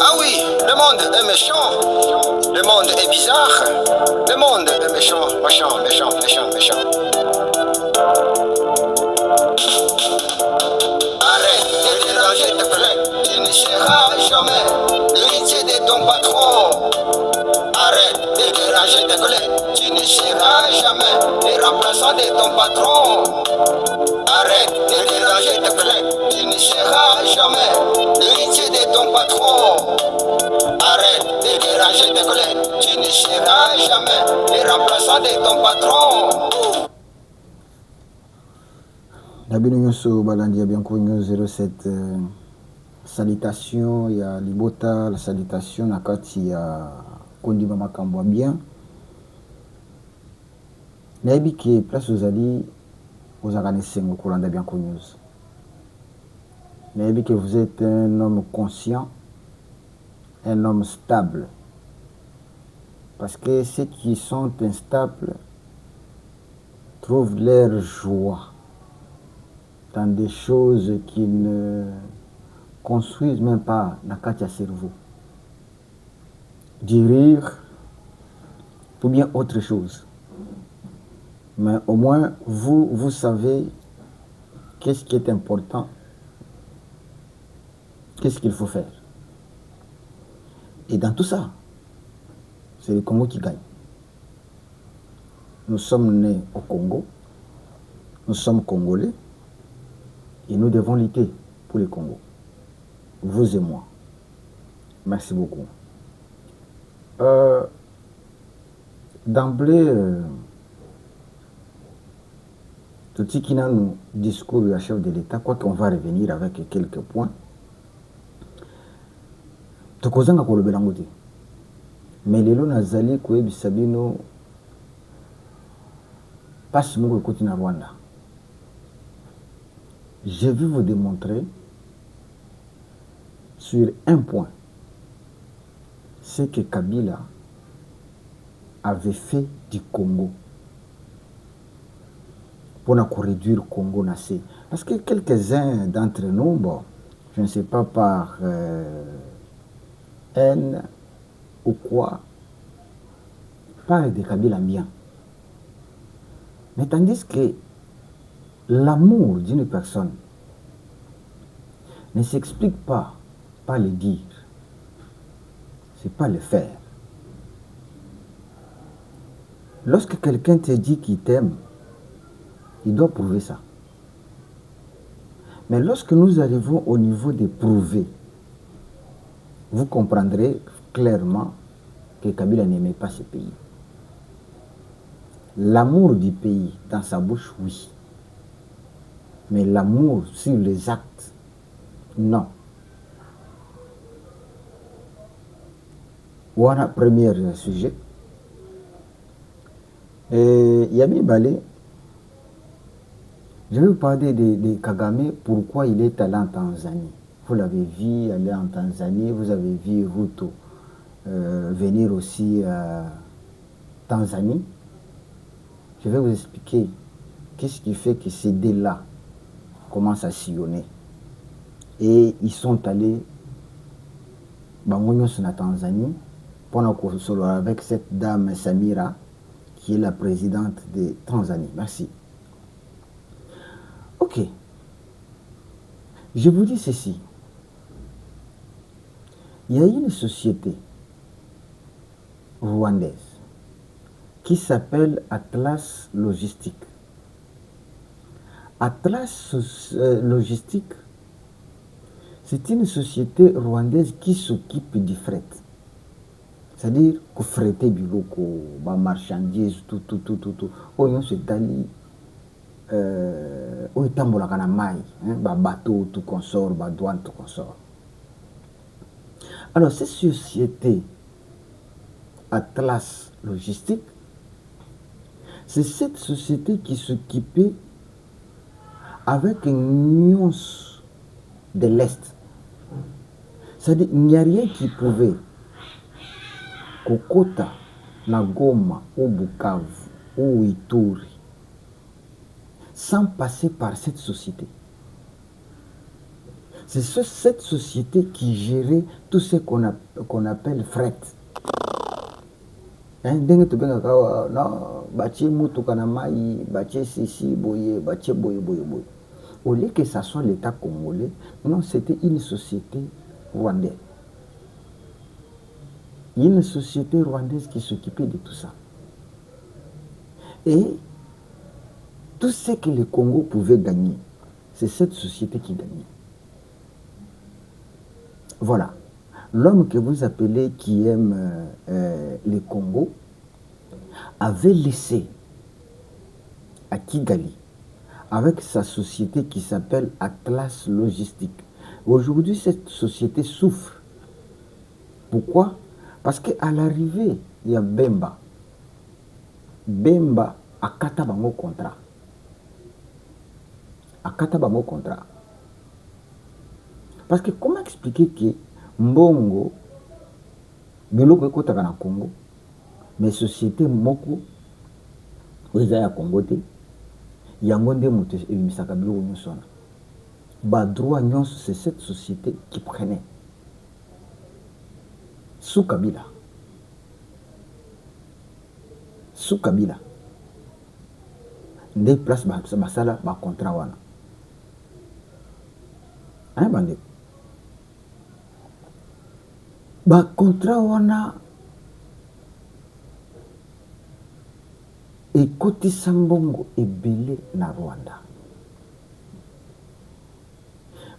Ah oui, le monde est méchant, le monde est bizarre, le monde est méchant, méchant, méchant, méchant, méchant. Arrête de déranger tes collègues, tu ne seras jamais l'héritier de ton patron. Arrête de déranger tes collègues, tu ne seras jamais le remplaçant de ton patron. Arrête de déranger tes collègues, tu ne seras jamais l'héritier de ton patron. Arrête de déranger tes collègues, tu ne seras jamais le remplaçant de ton patron. Nabino nyonso balandi ya bianco 07 salutation ya libota, la salutation na kati ya kondima makambo ya bien. Nayebi ke place ozali ozaka na esengo kolanda bianco news. Nayebi que vous êtes un homme conscient, un homme stable. Parce que ceux qui sont instables trouvent leur joie dans des choses qui ne construisent même pas dans le cerveau. Du rire, ou bien autre chose. Mais au moins, vous savez qu'est-ce qui est important, qu'est-ce qu'il faut faire. Et dans tout ça, c'est le Congo qui gagne. Nous sommes nés au Congo, nous sommes Congolais, et nous devons lutter pour le Congo. Vous et moi. Merci beaucoup. D'emblée, tout ce qui a nous discours du chef de l'État, quoi qu'on va revenir avec quelques points. Tokozanga kolobela ngote. Mais lelo nazali koyebisa bino passe moko ekoti na Rwanda. Je vais vous démontrer sur un point ce que Kabila avait fait du Congo pour réduire le Congo nassé. Parce que quelques-uns d'entre nous, bon, je ne sais pas par haine ou quoi, parlent de Kabila bien. Mais tandis que l'amour d'une personne ne s'explique pas par le dire, c'est pas le faire. Lorsque quelqu'un te dit qu'il t'aime, il doit prouver ça. Mais lorsque nous arrivons au niveau de prouver, vous comprendrez clairement que Kabila n'aimait pas ce pays. L'amour du pays dans sa bouche, oui. Mais l'amour sur les actes, non. Voilà, premier sujet. Et Yami Balé, je vais vous parler de Kagame, pourquoi il est allé en Tanzanie. Vous l'avez vu aller en Tanzanie, vous avez vu Ruto venir aussi à Tanzanie. Je vais vous expliquer qu'est-ce qui fait que ces deux-là commencent à sillonner. Et ils sont allés en Tanzanie pour avec cette dame Samira, qui est la présidente de Tanzanie. Merci. Ok. Je vous dis ceci. Il y a une société rwandaise qui s'appelle Atlas Logistique. Atlas Logistique, c'est une société rwandaise qui s'occupe du fret. C'est-à-dire que fretter du loco, marchandises, tout. Oh, c'est tali. Oh, tambola kana mai, bateau, tout consort, douane, tout consort. Alors, cette société Atlas Logistique, c'est cette société qui s'occupait avec une nuance de l'Est. C'est-à-dire qu'il n'y a rien qui pouvait Kokota, Nagoma, ou Bukavu, ou Ituri, sans passer par cette société. C'est cette société qui gérait tout ce qu'on appelle fret. Ndenge tobengaka awa non batie mutuka na mai batie sisi boye batie boye. Au lieu que ça soit l'État congolais, non, c'était une société rwandaise. Une société rwandaise qui s'occupait de tout ça. Et tout ce que le Congo pouvait gagner, c'est cette société qui gagnait. Voilà. L'homme que vous appelez qui aime le Congo avait laissé à Kigali avec sa société qui s'appelle Atlas Logistique. Aujourd'hui, cette société souffre. Pourquoi? Parce qu'à l'arrivée, il y a Bemba. Bemba a katabango contrat. Parce que comment expliquer que Mbongo, biloko ekotaka na Congo, mais société moko oza ya Congo te, yango nde moto ebimisaka biloko nyonso wana. Ba droit nyonso, c'est cette société qui prenait. Sous Kabila. Nde place basala ba contrat wana. Bande. Ba contrat wana ekotisa mbongo ebele na Rwanda.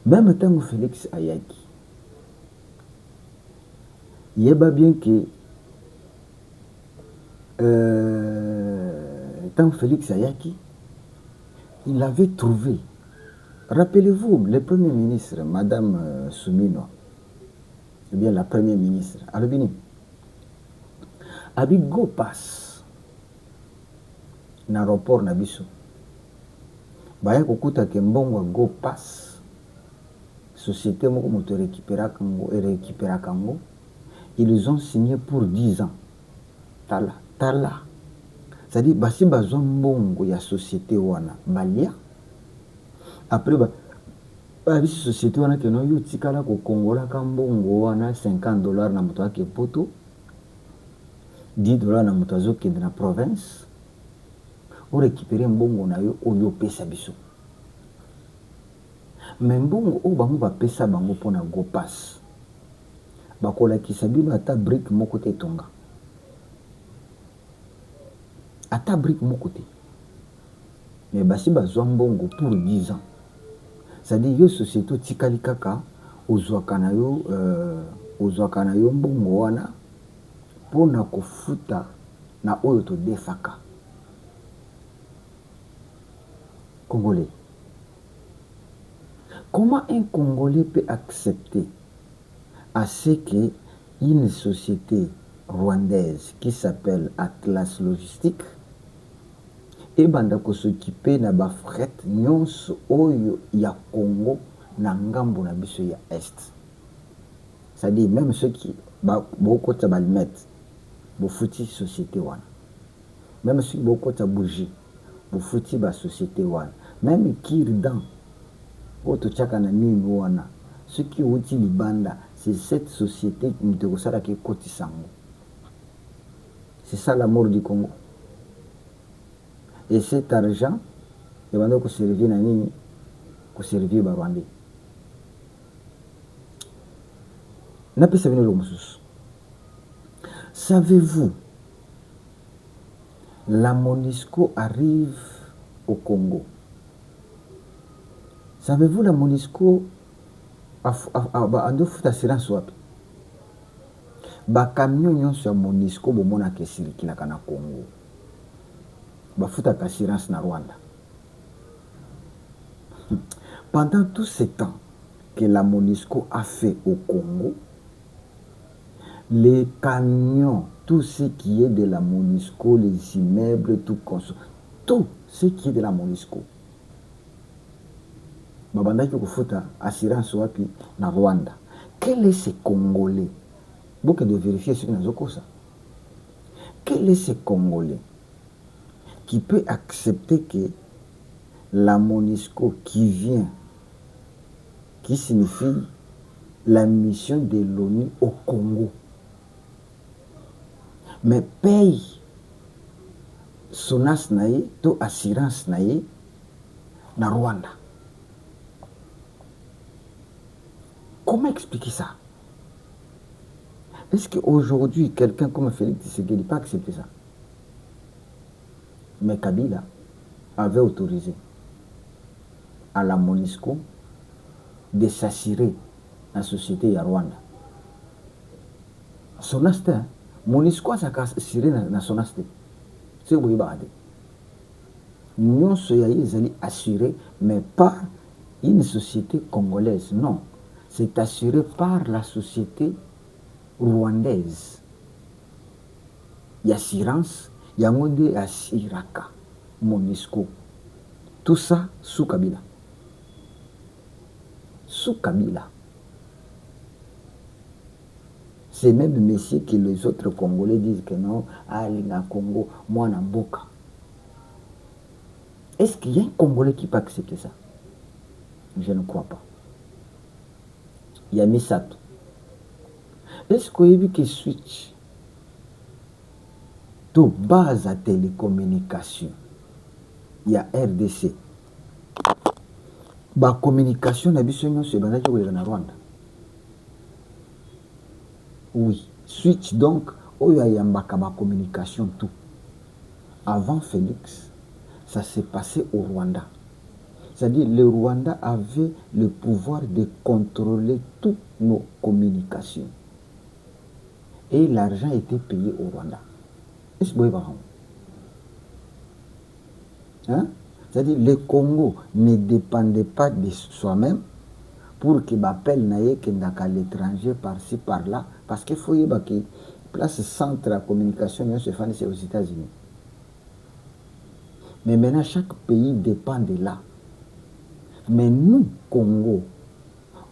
Même tant que Félix ayaki, yeba bien que tant que Félix ayaki, il avait trouvé, rappelez-vous, le premier ministre, Madame Soumino, ou bien la première ministre, Alobini, abi go pass na aéroport na biso. Baya kokuta ke mbongo go pass. Société moko moto récupéra Kango, ils ont signé pour 10 ans. Tala. C'est-à-dire, basi bazon mbongo ya société wana, balia. Après, la société wana que non yo tikala ko Kongola kambongo wana $50 na moto ake poto, $10 na moto azoke na province, ou récupérer mbongo na yo oyo pesa biso. Mais mbongo o bango ba pesa bango pona go pass. Bakola kisabino ata brique moko te tonga. Ata brique moko te. Mais basi bazwa mbongo pour 10 ans. C'est-à-dire yo société tikali kaka ozwaka na yo mbongo wana pona kofuta na oyo to defaka. Congolais. Comment un Congolais peut accepter à ce qu'une société rwandaise qui s'appelle Atlas Logistique et banda ko s'occuper na ba fret nyonso oyo ya Congo na ngambo na biso ya est. C'est-à-dire même ceux qui beaucoup de balmet bo futi société wana. Même ceux qui beaucoup de bougie bo futi ba société wana. Même Kirdan Oto Tchakana Wana, ce qui est Libanda, c'est cette société qui est Kotisango. C'est ça la mort du Congo. Et cet argent, il va nous servir à Nini, pour servir à Rwandais. Savez-vous, la MONUSCO arrive au Congo. Savez-vous la MONUSCO a fait assurance wapi? Ba camion nyonso ya MONUSCO bomona ke circulaka na Congo. Ba futa assurance na Rwanda. Pendant tout ce temps que la MONUSCO a fait au Congo, les camions, tout ce qui est de la MONUSCO, les immeubles, tout ce qui est de la MONUSCO, babandaki kofuta assurance wapi na Rwanda. Quel est ce Congolais? Beaucoup de vérifier ce qui nous a ça. Quel est ce Congolais qui peut accepter que la MONUSCO qui vient qui signifie la mission de l'ONU au Congo. Mais paye SONAS naye, to assurance naye, na Rwanda. Comment expliquer ça? Est-ce qu'aujourd'hui, quelqu'un comme Félix Tshisekedi n'a pas accepté ça? Mais Kabila avait autorisé à la MONUSCO de s'assurer la société à Rwanda. SONAS, MONUSCO s'est assuré dans SONAS. C'est vous voyez. Nous sommes assurés, mais pas une société congolaise, non. C'est assuré par la société rwandaise. Il y a assurance, il y a un Asiraka, MONUSCO. Tout ça sous Kabila. Sous Kabila. C'est même messieurs que les autres Congolais disent que non, ah, l'Inga Congo, moi, Namboka. Est-ce qu'il y a un Congolais qui peut accepter ça? Je ne crois pas. Il y a Misato. Est-ce qu'il y a vu que switch de base à télécommunication? Il y a RDC. La communication n'a pas se basée en Rwanda. Oui. Switch donc, il y a une communication tout. Avant Félix, ça s'est passé au Rwanda. C'est-à-dire le Rwanda avait le pouvoir de contrôler toutes nos communications. Et l'argent était payé au Rwanda. Est-ce que vous voyez? Hein? C'est-à-dire le Congo ne dépendait pas de soi-même pour qu'il m'appelle à l'étranger par-ci, par-là. Parce qu'il faut que place centre de communication c'est aux États-Unis. Mais maintenant, chaque pays dépend de là. Mais nous, Congo,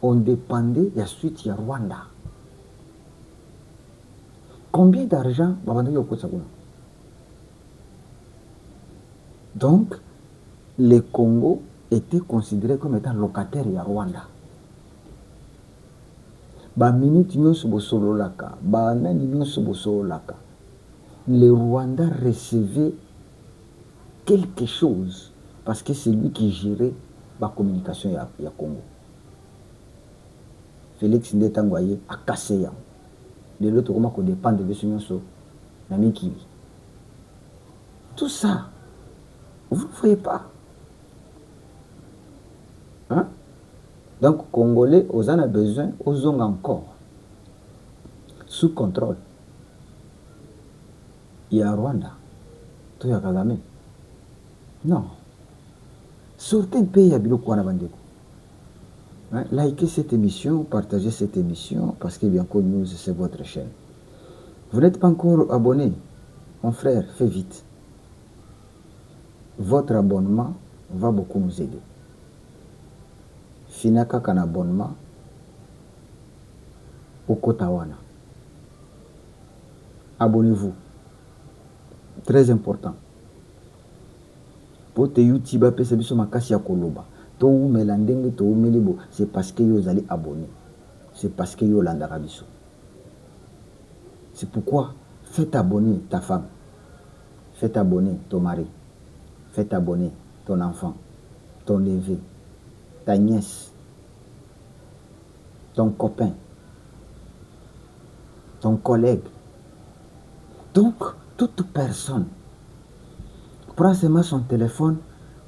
on dépendait de la suite de Rwanda. Combien d'argent va vendre au Donc, le Congo était considéré comme étant locataire de Rwanda. Le Rwanda recevait quelque chose parce que c'est lui qui gérait la communication à Congo. Félix Ndetangwaye a cassé. De l'autre, comment qu'on dépend de Bessignon-So, Namikili. Tout ça, vous ne voyez pas. Hein? Donc, Congolais, aux en a besoin, aux ont encore. Sous contrôle. Il y a Rwanda. Tout y a Kagame. Non. Sortez un pays à Biloko Wanabandeko. Hein? Likez cette émission, partagez cette émission, parce que bien connu, News, c'est votre chaîne. Vous n'êtes pas encore abonné? Mon frère, fais vite. Votre abonnement va beaucoup nous aider. Finaka kan abonnement au Kotawana. Abonnez-vous. Très important. Pour te YouTube, c'est parce que vous allez abonner. C'est parce que vous allez abonner. C'est pourquoi faites abonner ta femme. Faites abonner ton mari. Faites abonner ton enfant, ton neveu, ta nièce, ton copain, ton collègue. Donc, toute personne prend seulement son téléphone,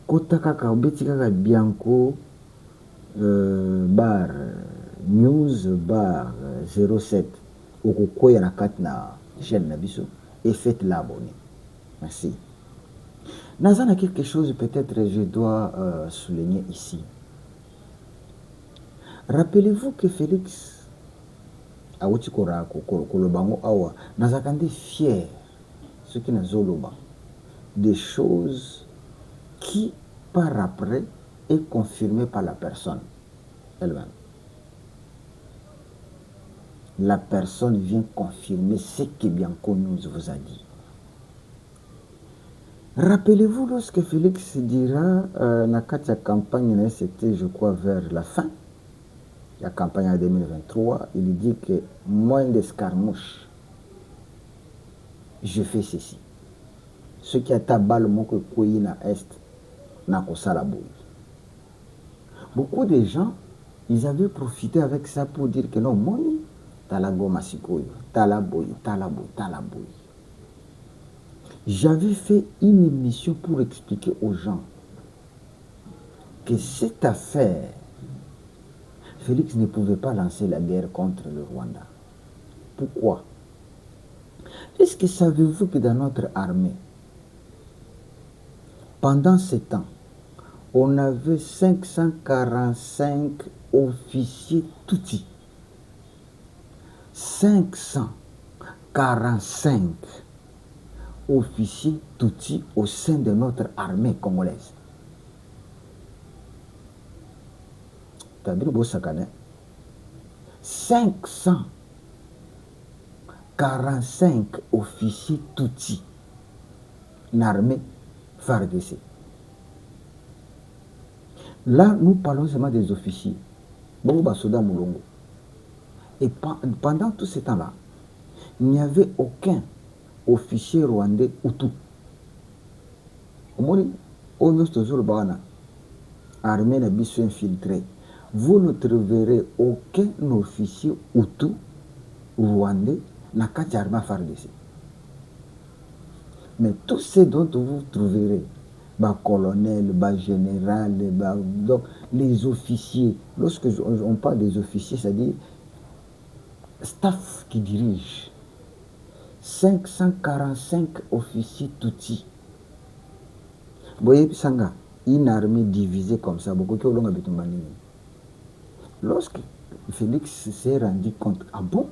Kotakaka, Betikaka, Bianco, bar news, bar 07, Okokoya na katna chaîne Nabiso, et faites l'abonner. Merci. Nazana quelque chose peut-être je dois souligner ici. Rappelez-vous que Félix Aouti Korako Kolobango Awa Nazakande fier ce qui n'a zoloba des choses qui par après est confirmée par la personne elle-même. La personne vient confirmer ce que Bianco nous vous a dit. Rappelez-vous lorsque Félix dira Nakata campagne, c'était je crois vers la fin, la campagne en 2023, il dit que moins d'escarmouches, je fais ceci. Ce qui a tabal mon que na est n'a pas ça la bouille. Beaucoup de gens, ils avaient profité avec ça pour dire que non, moi, t'as la gomme à sikoyo, t'as la bouille. J'avais fait une émission pour expliquer aux gens que cette affaire, Félix ne pouvait pas lancer la guerre contre le Rwanda. Pourquoi? Est-ce que savez-vous que dans notre armée, pendant 7 ans, on avait 545 officiers Tutsis. 545 officiers Tutsis au sein de notre armée congolaise. T'as vu le beau sacane? 545 officiers Tutsis. Une armée FARDC. Là, nous parlons seulement des officiers. Bon, Basoda Moulongo. Et pendant tout ce temps-là, il n'y avait aucun officier rwandais Hutu. Au moins, on est toujours bana. Armée n'a pas infiltré. Vous ne trouverez aucun officier Hutu rwandais n'a qu'à armée FARDC. Mais tout ce dont vous trouverez, bas colonel, bas général, donc les officiers, lorsque on parle des officiers, c'est-à-dire staff qui dirige, 545 officiers Tutsis. Vous voyez, Sanga, une armée divisée comme ça, beaucoup qui ont habité. Lorsque Félix s'est rendu compte, ah bon?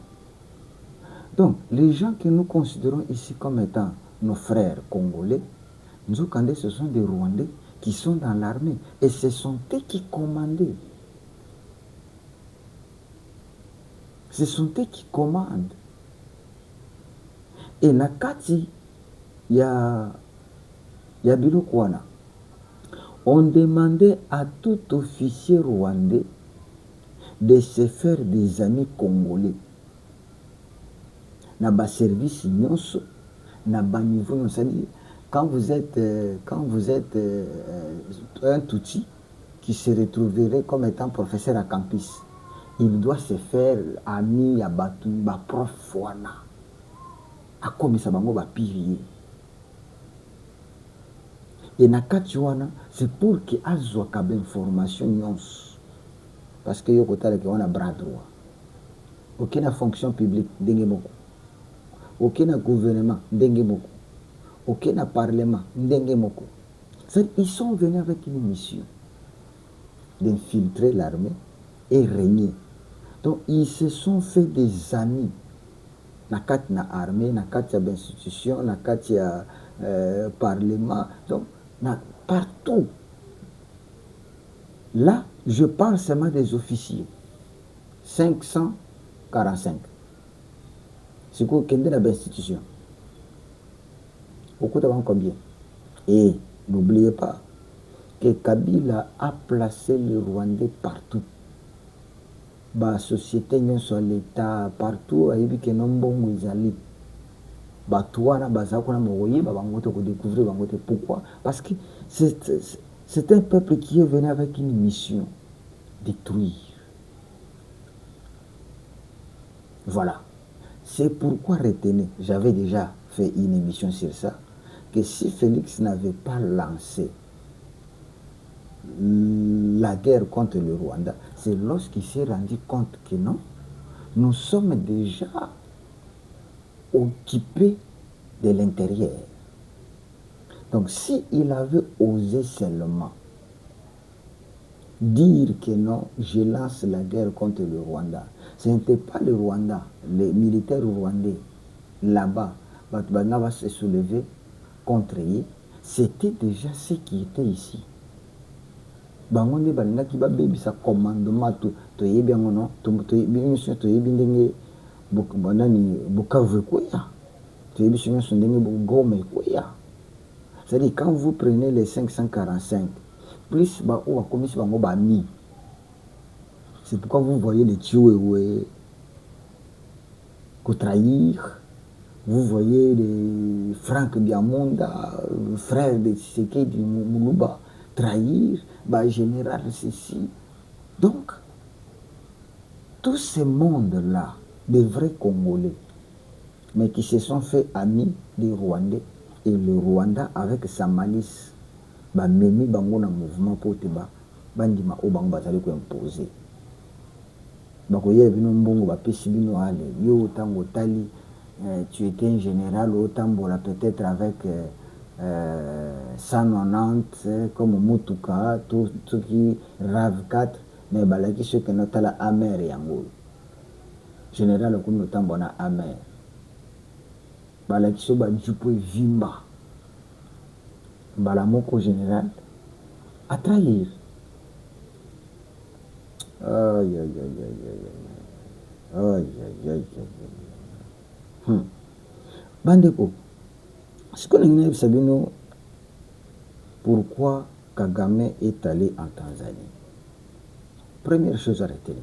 Donc, les gens que nous considérons ici comme étant nos frères congolais, nous, ce sont des Rwandais qui sont dans l'armée et ce sont eux qui commandaient. Ce sont eux qui commandent. Et Nakati, il y a Bilokwana. On demandait à tout officier rwandais de se faire des amis congolais. N'a pas service nyonso, n'a pas niveau nyonso. C'est-à-dire, quand vous êtes un Tutsi qui se retrouverait comme étant professeur à campus, il doit se faire ami à Batu, à prof wana. A comme ça bango ba pilier. Et nakati wana, c'est pour que azwa kabe information nyonso. Parce que yoko tala ki wana bras droit. Aucune fonction publique ndenge moko. Aucun gouvernement ndenge moko. Aucun parlement ndenge moko. Ils sont venus avec une mission d'infiltrer l'armée et régner. Donc ils se sont fait des amis. Nakati na armée, nakati ya institution, nakati ya parlement, donc partout. Là, je parle seulement des officiers. 545. C'est quoi qu'il y a dans l'institution? Au coût avant combien? Et n'oubliez pas que Kabila a placé les Rwandais partout. La société, l'État, partout, il y a des nombres izali. Batouana, Bazakona, Moroye, Babangote, découvrir Bangote. Pourquoi? Parce que c'est un peuple qui est venu avec une mission: détruire. Voilà. C'est pourquoi retenez, j'avais déjà fait une émission sur ça, que si Félix n'avait pas lancé la guerre contre le Rwanda, c'est lorsqu'il s'est rendu compte que non, nous sommes déjà occupés de l'intérieur. Donc s'il avait osé seulement dire que non, je lance la guerre contre le Rwanda, ce n'était pas le Rwanda, les militaires rwandais là-bas, va se soulever contre eux, c'était déjà ce qui était ici. Bangonde balinga ki ba baby sa commandement to yebi ngono to yebi to yebi ndenge banani Bukavu koya to yebi so ndenge Goma koya. C'est-à-dire quand vous prenez les 545 plus ba ou commis bango ba mi, C'est pourquoi vous voyez les Tchouéoué trahir. Vous voyez les Franck Biamonda, frère de Tshisekedi Moulouba, trahir, bah, général ceci. Donc, tous ces mondes-là, des vrais Congolais, mais qui se sont fait amis des Rwandais, et le Rwanda, avec sa malice, bah, memi bango na mouvement pour te ba, bandima o bango bazali ko imposer. Donc, il y a bino mbongo ba pesi bino ale, yo tango tali, tu étais un général au Tambola, peut-être avec 190 comme Mutuka, tout ce qui rave 4, mais balaki ce que notre la amer yango. Général au Tambona amer. Balaki so ba jupo vimba. Balamoko général à trahir. Aïe aïe aïe aïe aïe aïe aïe aïe aïe. Bandeko, ce qu'on a Sabino, pourquoi Kagame est allé en Tanzanie? Première chose à retenir.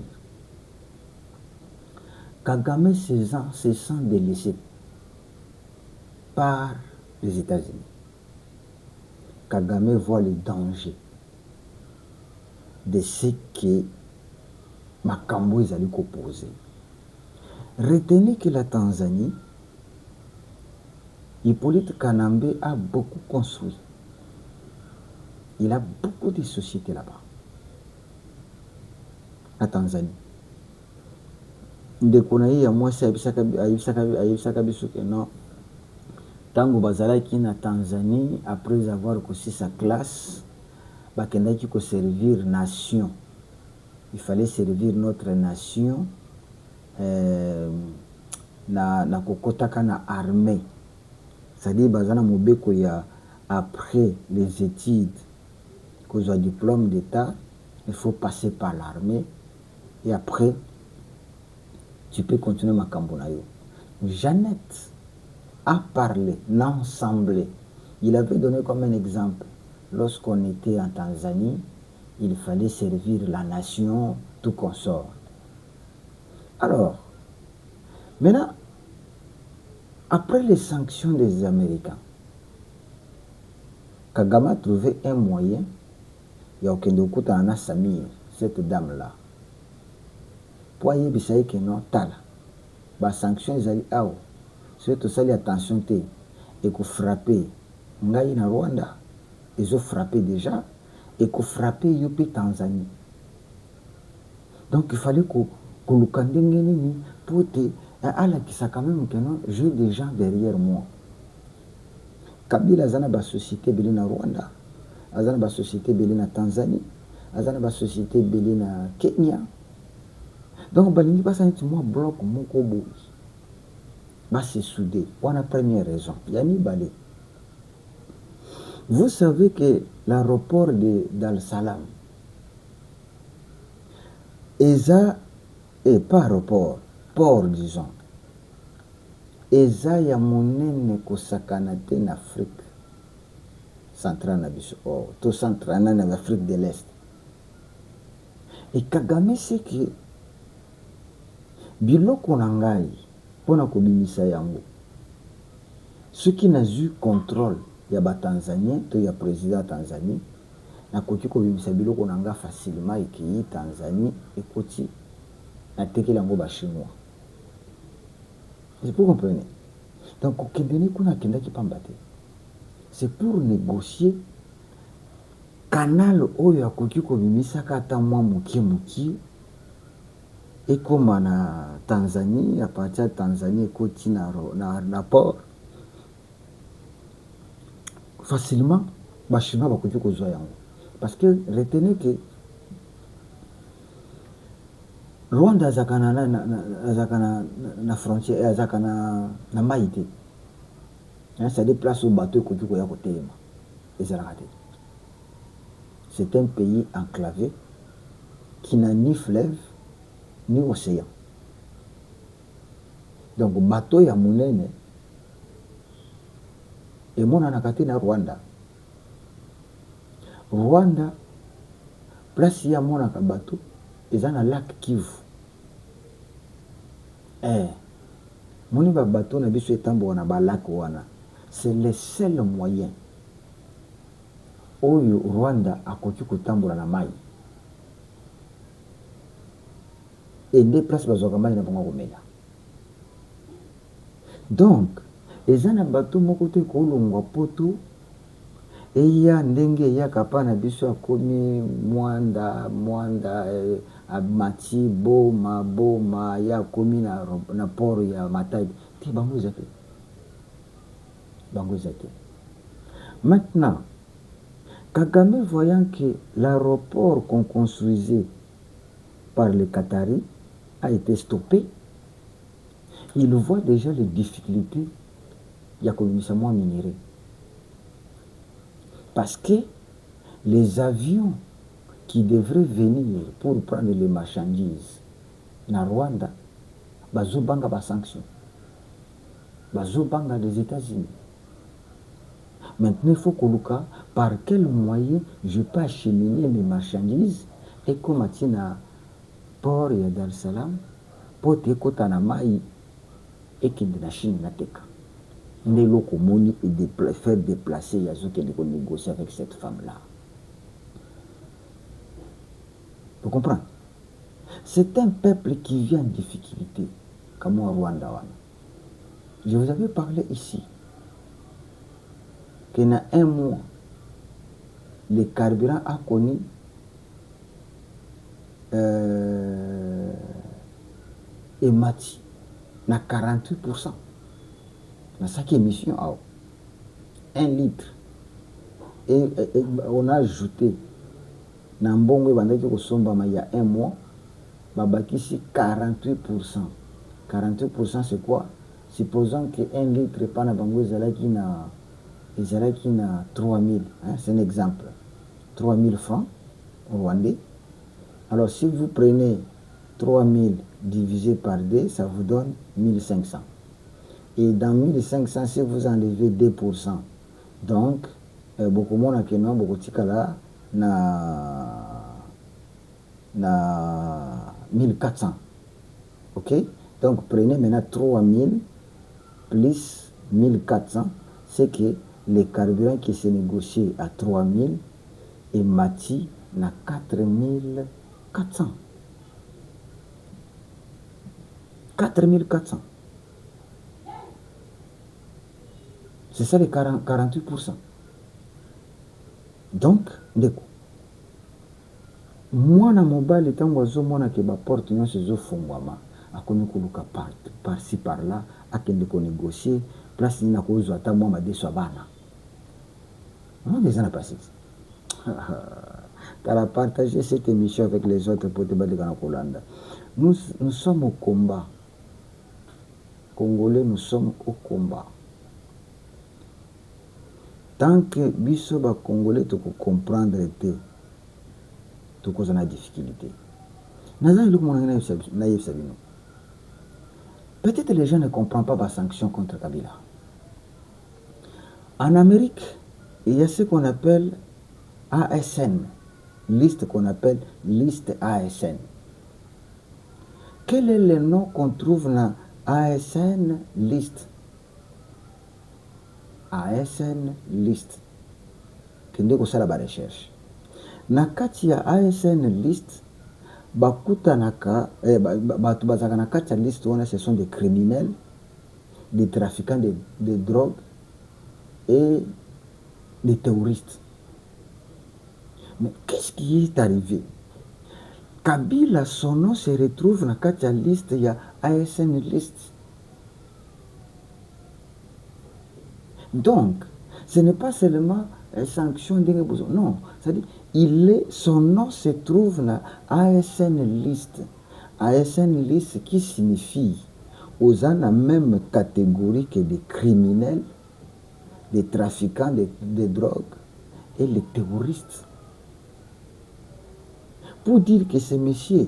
Kagame se sent délaissé par les États-Unis. Kagame voit le danger de ce que Makambo est allé opposer. Retenez que la Tanzanie, Hippolyte Kanambe a beaucoup construit. Il a beaucoup de sociétés là-bas. La Tanzanie. De Konaï, à moi, c'est Aïbsaka Bissouke, non. Tango Bazalaki na Tanzanie, après avoir reçu sa classe, Bakendaki ko servir nation. Il fallait servir notre nation. Na kokotaka na armée. C'est-à-dire bazana mobeko ya après les études que soit diplôme d'état, il faut passer par l'armée et après tu peux continuer ma cambonayo. Jeannette a parlé, n'a semblé. Il avait donné comme un exemple. Lorsqu'on était en Tanzanie, il fallait servir la nation, tout consort. Alors, maintenant, après les sanctions des Américains, Kagame a trouvé un moyen. Il y a aucun doute à Samir, cette dame-là. Pour y aller, que non, tala. Les sanctions, ils allaient à surtout ça, attention, et qu'on frapper. Ngaï na Rwanda, ils ont frappé déjà, et qu'on frappé Yopi Tanzanie. Donc il fallait qu'on le candenge pour te. Alors qui ça quand même que non, j'ai des gens derrière moi. Kabila azana ba société belé na Rwanda, azana ba société belé na Tanzanie, azana ba société belé na Kenya. Donc balingi ba santi moi bloc moko boy. Ba se soudé. Pour la première raison, yani balé. Vous savez que l'aéroport de Dar Salam, ESA est pas aéroport, port disons. ESA ya monene kosakana te en Afrique centrale na biso, tout centrale en Afrique de l'Est. Et Kagame sait que biloko na ngai pona kobimisa yango. Ceux qui n'a eu contrôle ya ba Tanzanien, to ya président Tanzanie, na koki kobimisa biloko na nga facilement et Tanzanie et koti na teke lango ba chinois. C'est pour comprendre. Donc, c'est pour négocier canal oyo akoki kobimisaka ata mwa mukie et comme na Tanzanie, à partir de Tanzanie ekoti na port facilement ba chinois bakoki kozwa yango. Parce que retenez que Rwanda azakana na frontière, azakana na maïté. C'est des places où bateau koki koya kotema. C'est un pays enclavé qui n'a ni fleuve ni océan. Donc bateau ya munene et mon anakate na Rwanda. Rwanda place ya monaka bateau eza na lac Kivu. Moni ba bateau na biso etambola na ba lac wana. C'est le seul moyen oyo Rwanda akoki kotambola na mai. Et des places bazwaka mai na bango komela. Donc eza na bateau moko te kolongwa poto eya ndenge eyaka pa na biso akomi mwanda amati boma ya akomi na port ya Matadi te, bango eza te. Maintenant Kagame, voyant que l'aéroport qu'on construisait par les Qataris a été stoppé, il voit déjà les difficultés il y a commissaire minéré. Parce que les avions qui devraient venir pour prendre les marchandises na Rwanda, bazobanga ba sanctions, bazobanga des États-Unis. Maintenant, il faut qu'on look par quel moyen je peux acheminer mes marchandises et comme à port ya Dar es Salaam, pour te kotana mai et qui de la Chine na teka. Ne lokomoni et faire déplacer Yazoke de négocier avec cette femme-là. Vous comprenez? C'est un peuple qui vit en difficulté, comme au Rwanda. Je vous avais parlé ici qu'il y a un mois, le carburant a connu et mati na 48%. Dans chaque émission, 1 litre. Et on a ajouté, dans Mbongo, il y a un mois, ici 48%. 48% c'est quoi? Supposons que 1 litre pas na bango ezalaki na 3000, hein, c'est un exemple. 3000 francs rwandais. Alors si vous prenez 3000 divisé par 2, ça vous donne 1500. Et dans 1500, si vous enlevez 2%, donc beaucoup moins que non, beaucoup de na 1400. Ok? Donc prenez maintenant 3000 plus 1400, c'est que les carburants qui se négocient à 3000 et mati na 4400. 4400. C'est ça les 48%. Donc, moi, na mobile étant oiseau, moi, na keba porte, non, c'est fongwama. A connu koluka par-ci, par-là, a kende ko négocier, place ni na ko ata moi ma deso bana. Non, les années passées. Tu as partagé cette émission avec les autres pour te battre dans Kolanda. Nous sommes au combat. Congolais, nous sommes au combat. Tant que biso ba Congolais te comprendre te cause na difficulté. Peut-être les gens ne comprennent pas les sanctions contre Kabila. En Amérique, il y a ce qu'on appelle ASN, liste qu'on appelle liste ASN. Quel est le nom qu'on trouve dans ASN liste? ASN list. Kende ko sala ba recherche. Na kati ya ASN list, bakuta naka batu bazaka na kati ya liste wana, ce sont des criminels, des trafiquants de drogue et des terroristes. Mais qu'est-ce qui est arrivé? Kabila, son nom se retrouve na kati ya liste ya ASN list. Donc, ce n'est pas seulement sanction d'une besoin. Non, c'est-à-dire, son nom se trouve dans ASN list. ASN list qui signifie aux gens la même catégorie que des criminels, des trafiquants de drogue et les terroristes. Pour dire que ces messieurs,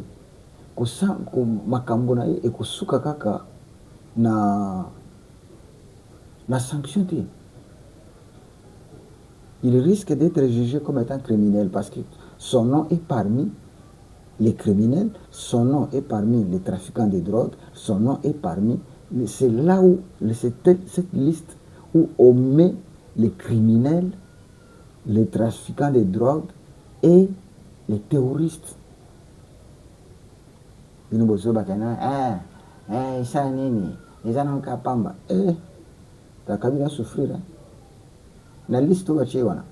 makambo na ye ekosuka kaka na sanction, il risque d'être jugé comme étant criminel parce que son nom est parmi les criminels, son nom est parmi les trafiquants de drogue, son nom est parmi... C'est là où, cette liste où on met les criminels, les trafiquants de drogue et les terroristes. Bino boso bakana isa nini isa nanka pamba takabila souffrir na liste batie wana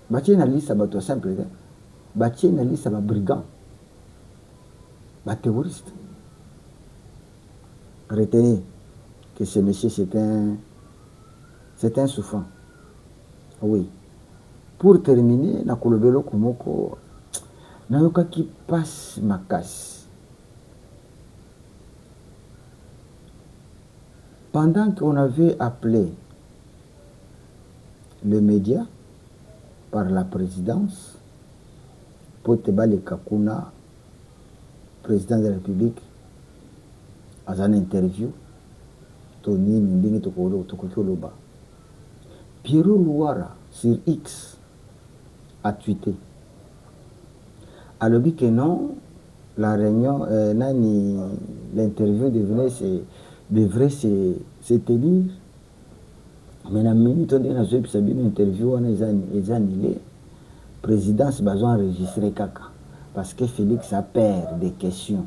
batie na liste bato simple batie na liste ba brigand ba terroriste. Retenez que ce monsieur c'est un souffrant. Oui. Pour terminer na kolobelo kumoko nayoka qui passe ma casse. Pendant qu'on avait appelé le média par la présidence pour Tebale Kakuna, président de la République, à une interview, Tony Ndingi Tokoloba, Pierrot Louara sur X a tweeté. Alors que non, la réunion, l'interview devrait se tenir. Mais la minute où on a fait une interview, on a annulé. Présidence besoin enregistrer caca. Parce que Félix a peur des questions,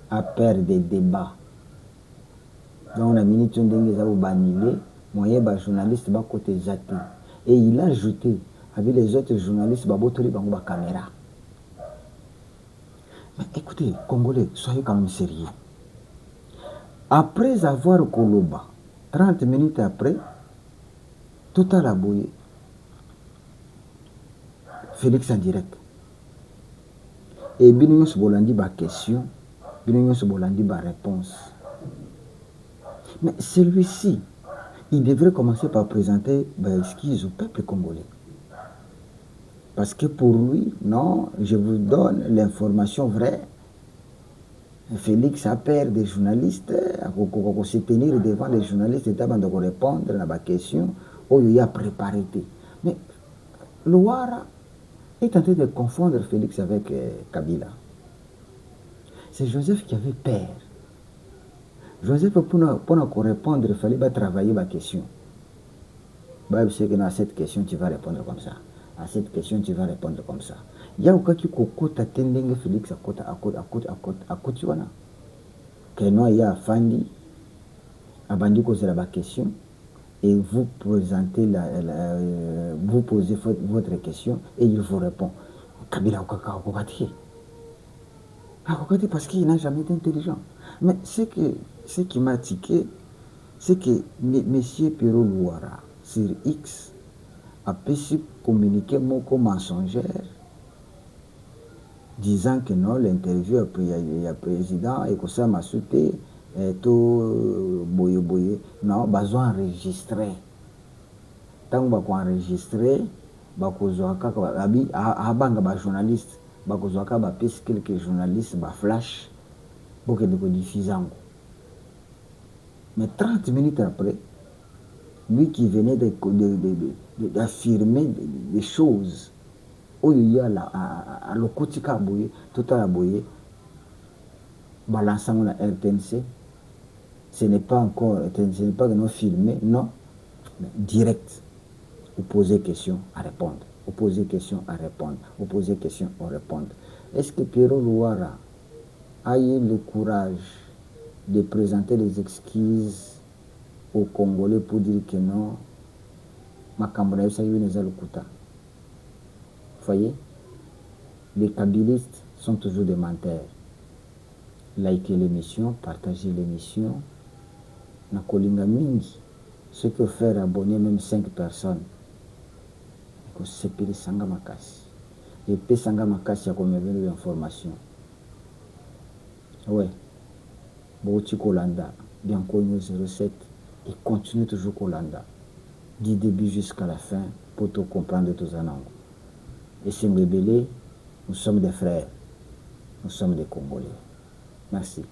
a peur des débats. Donc la minute où on a annulé, moyen les journalistes va côté zaté. Et il a ajouté avec les autres journalistes, ba caméra. Mais écoutez, Congolais, soyez quand même sérieux. Après avoir Koloba, 30 minutes après, Total a bouillé. Félix en direct. Et Binigno Sobolandi ba question, Binigno Sobolandi ba réponse. Mais celui-ci, il devrait commencer par présenter l'excuse au peuple congolais. Parce que pour lui, non, je vous donne l'information vraie. Félix a peur des journalistes, à se tenir devant les journalistes et de répondre à la question, où il y a préparé. Mais Louara est en train de confondre Félix avec Kabila. C'est Joseph qui avait peur. Joseph, pour répondre, il fallait travailler la question. Je sais que dans cette question, tu vas répondre comme ça. À cette question, tu vas répondre comme ça. Il y a aucun qui kokota tendenge Félix à côté wana. Que non, il y a Fandi, abandi cause la question, et vous présentez vous posez votre question et il vous répond. Kabila okati parce qu'il n'a jamais été intelligent. Mais ce qui m'a tiqué, c'est que M. Pierrot Louara sur X a pu communiquer mon mensongère disant que non, l'interview a président et que ça m'a sauté tout boye non, besoin enregistré. Tant que enregistré, bakozwaka abanga ba journaliste bakozwaka ba pese quelques journalistes ba flash pour que de diffuser. Mais 30 minutes après, lui qui venait d'affirmer des choses, où il y a à l'Okotika Boye, tout à la Boye, balançant la RTNC, ce n'est pas encore, ce n'est pas que nous filmé, non, mais direct. Vous posez question à répondre, vous posez question à répondre, vous posez question à répondre. Est-ce que Pierrot Louara a eu le courage de présenter les excuses aux Congolais pour dire que non, Makambona Yusa Yuneza Lukuta? Vous voyez, les kabylistes sont toujours des menteurs. Likez l'émission, partagez l'émission. Nakolinga mingi, ce que faire abonner même 5 personnes. Que c'est pire sanga makasi. Et puis sanga makasi a comme l'information. Ouais. Bouti Kolanda, bien connu 07, et continue toujours Kolanda. Du début jusqu'à la fin pour tout comprendre tous en angle. Et c'est Mbébélé, nous sommes des frères, nous sommes des Congolais. Merci.